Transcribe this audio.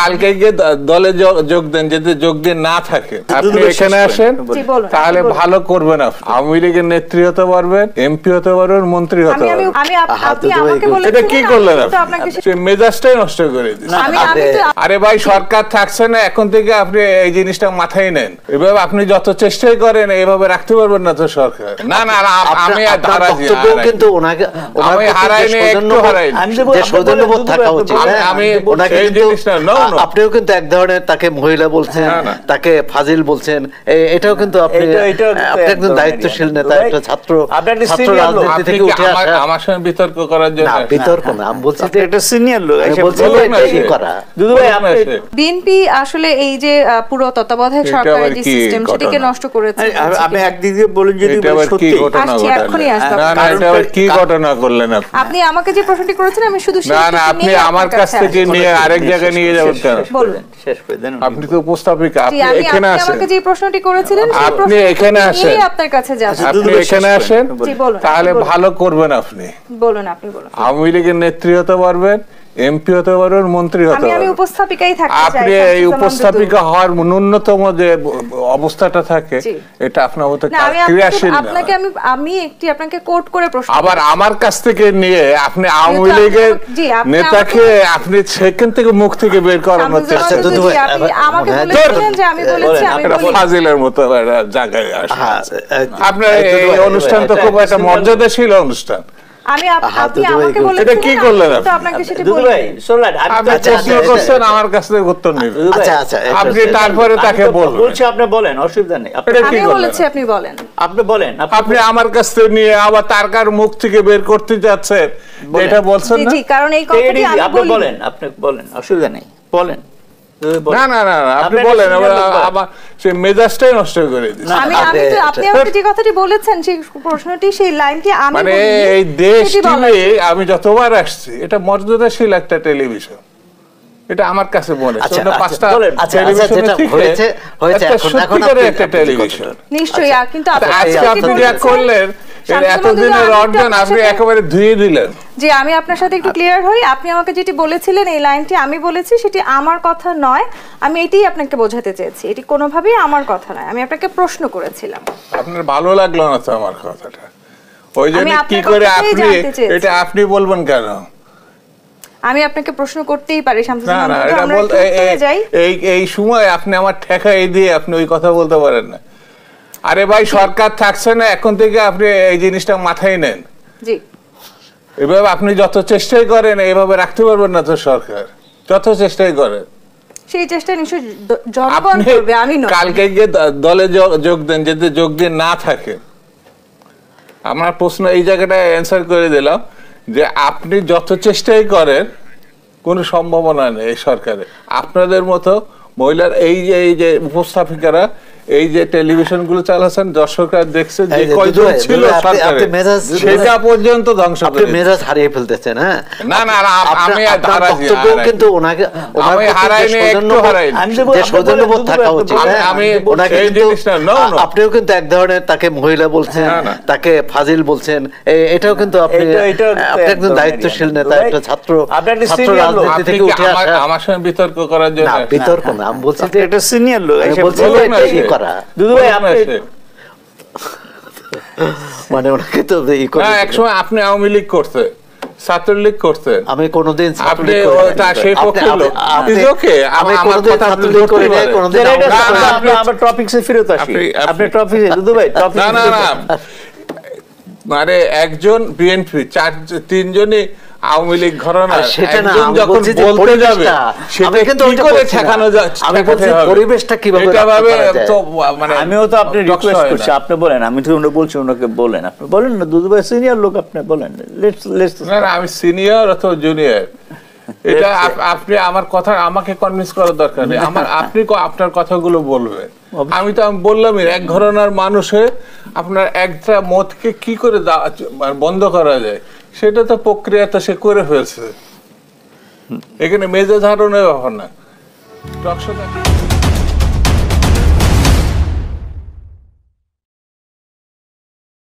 কালকে গিয়ে দলে যোগ দেন, যদি যোগ দিয়ে না থাকে আপনি এখানে আসেন, তাহলে ভালো করবেন। আপনি আওয়ামী লীগের নেত্রী হতে পারবেন, এমপি হতে পারবেন, মন্ত্রী হতে পারবেন। এটা কি করলেন? মেজাজটাই নষ্ট করে দিচ্ছেন। আরে ভাই, সরকার থাকছে না, এখন থেকে আপনি এই জিনিসটা মাথায় নেন। এভাবে আপনি যত চেষ্টাই করেন এইভাবে রাখতে পারবেন না তো সরকার। না না, আমি কিন্তু ওনাকে হারাইনি, একটু হারাইনি। আপনিও কিন্তু এক ধরনের তাকে মহিলা বলছেন, তাকে ফাজিল বলছেন, এটাও কিন্তু আপনি একজন দায়িত্বশীল নেতা, একটা ছাত্র রাজনীতি থেকে উঠে আসা। আমার সঙ্গে বিতর্ক করার জন্য বিতর্ক না, আমি বলছি যে একটা সিনিয়র লোক করা। বিএনপি আসলে এই যে পুরো তত্ত্বাবধায়ক সরকারের যে সিস্টেম সেটাকে নষ্ট করেছে। আমি একদিক দিয়ে বলেন যদি সত্যি কি ঘটনা করলেন আপনি আমাকে যে প্রশ্নটি করেছেন আমি শুধু আপনি আমার কাছ থেকে নিয়ে আরেক জায়গায় নিয়ে যাবেন কেন? বলবেন, শেষ করে দেন। আপনি তো উপস্থাপিকা, আপনি এখানে আসেন। আমাকে যে প্রশ্নটি করেছিলেন আপনি এখানে আসেন, আপনার কাছে যাব। আপনি এখানে আসেন, তাহলে ভালো করবেন। আপনি বলুন, আপনি বলুন। আওয়ামী লীগের নেত্রী হতে পারবেন, এমপি হতে পারবেন, মন্ত্রী হতে পারবেন। আমি উপস্থাপিকাই থাকতে চাই। আপনি এই উপস্থাপিকা হওয়ার ন্যূনতম যে অবস্থাটা থাকে এটা আপনার মতো ক্রিয়াশীল না। আপনাকে কোট করে প্রশ্ন, আবার আমার কাছ থেকে নিয়ে আপনি আওয়ামী লীগের নেতাকে আপনি সেখান থেকে মুখ থেকে বের করানোর চেষ্টা। আমাকে বলেছিলেন যে আমি বলেছি আমি ফাজিলের মতো জায়গায় আসেন। আপনার এই অনুষ্ঠান তো খুব একটা মর্যাদাশীল অনুষ্ঠান। আমি আপনি আমাকে বলেছেন এটা কি করলেন? তো আপনাকে সেটা বলি ভাই, শুনলেন আপনি প্রশ্ন করছেন, আমার কাছ থেকে উত্তর নেবেন। আচ্ছা, আপনি তারপরে তাকে বলুন। বলছি, আপনি বলেন, অসুবিধা নেই। আমি বলেছি, আপনি বলেন। আপনি বলেন। আপনি আমার কাছ থেকে নিয়ে আবার তার কার মুখ থেকে বের করতে যাচ্ছেন, এটা বলছেন না? জি, কারণ এই কথাটি আমি আপনি বলেন, আপনি বলেন, অসুবিধা নেই, বলেন। না না না, আপনি বলেন, আবার সেই মেজাজটাই নষ্ট করে দিচ্ছেন। আপনি আমাকে যে কথাটি বলেছেন সেই প্রশ্নটি, সেই লাইনটি আমি মানে এই দেশ টিভি আমি যতবার আসছি, এটা মর্যাদাশীল একটা টেলিভিশন, এটা আমার কাছে মনে হয়। পাঁচটা টেলিভিশন হয়েছে, সত্যিকারের একটা টেলিভিশন নিশ্চয়ই। কিন্তু আজকে আপনি যা করলেন, এতদিনের অর্জন আপনি একেবারে ধুয়ে দিলেন। যে আমি আপনার সাথে একটু ক্লিয়ার হই, আপনি আমাকে যেটি বলেছিলেন এই লাইনটি আমি বলেছি, সেটি আমার কথা নয়। আমি এটাই আপনাকে বোঝাতে চেয়েছি, এটি কোনোভাবেই আমার কথা নয়। আমি আপনাকে প্রশ্ন করেছিলাম। আপনার ভালো লাগলো না তো আমার কথাটা, ওই জন্য কি করে আপনি এটা আপনি বলবেন কেন? আমি আপনাকে প্রশ্ন করতেই পারি। এই সময় আপনি আমার ঠেকা দিয়ে আপনি ওই কথা বলতে পারেন না। আরে ভাই, সরকার থাকছে না, এখন থেকে আপনি এই জিনিসটা মাথায় নেন। জি, এভাবে আপনি যত চেষ্টাই করেন এইভাবে রাখতে পারবেন না তো সরকার, যত চেষ্টাই করেন। সেই চেষ্টা নিশ্চয়ই জনগণ করবে, আমি নয়। কালকে গিয়ে দলে যোগ দেন, যদি যোগ দিয়ে না থাকে, আমার প্রশ্ন এই জায়গাটায় অ্যান্সার করে দিলাম যে আপনি যত চেষ্টাই করেন কোনো সম্ভাবনা নেই এই সরকারে। আপনাদের মতো মহিলার এই যে উপস্থাপিকারা এই যে টেলিভিশন গুলো চালাচ্ছেন, দর্শকরা দেখছে যে কয়জন ছিল সরকারে, সেটা পর্যন্ত ধ্বংস করে মেজাজ হারিয়ে ফেলতেছেন। হ্যাঁ, না না, আমি কিন্তু ওনাকে হারাইনি, একটু হারাইনি। সৌজন্যবোধ থাকা উচিত। আমি এই জিনিসটা আপনিও কিন্তু এক ধরনের তাকে মহিলা বলছেন, তাকে ফাজিল বলছেন, এটাও কিন্তু আপনি একজন দায়িত্বশীল নেতা, একটা ছাত্র রাজনীতি থেকে উঠে আসা। আমার সঙ্গে বিতর্ক করার জন্য বিতর্ক না, আমি বলছি যে একটা সিনিয়র লোক মানে ওনাকে তো একসময় আপনি আওয়ামী লীগ করতে, ছাত্রলীগ করতে, আমি কোনোদিন মানে একজন বিএনপি তিনজনই আওয়ামী লীগ ঘরানা, সেটা না, বলতে যাবে সেটা কিন্তু ঠেকানো যাচ্ছে। পরিবেশটা কিভাবে, মানে আমিও তো আপনি রিকোয়েস্ট করছি, আপনি বলেন। আমি তো বলছি ওনাকে বলেন, আপনি বলেন না। দুদু ভাই সিনিয়র লোক, আপনি বলেন। আমি সিনিয়র অথবা জুনিয়র, এটা আপনি আমার কথা আমাকে কনভিন্স করার দরকার নেই। আপনি আপনার কথাগুলো বলবেন। আমি তো বললামই, এক ঘরানার মানুষে আপনার একটা মতকে কি করে বন্ধ করা যায়, সেটা তো প্রক্রিয়াটা সে করে ফেলছে। এখানে মেজাজ হারানোর ব্যাপার না।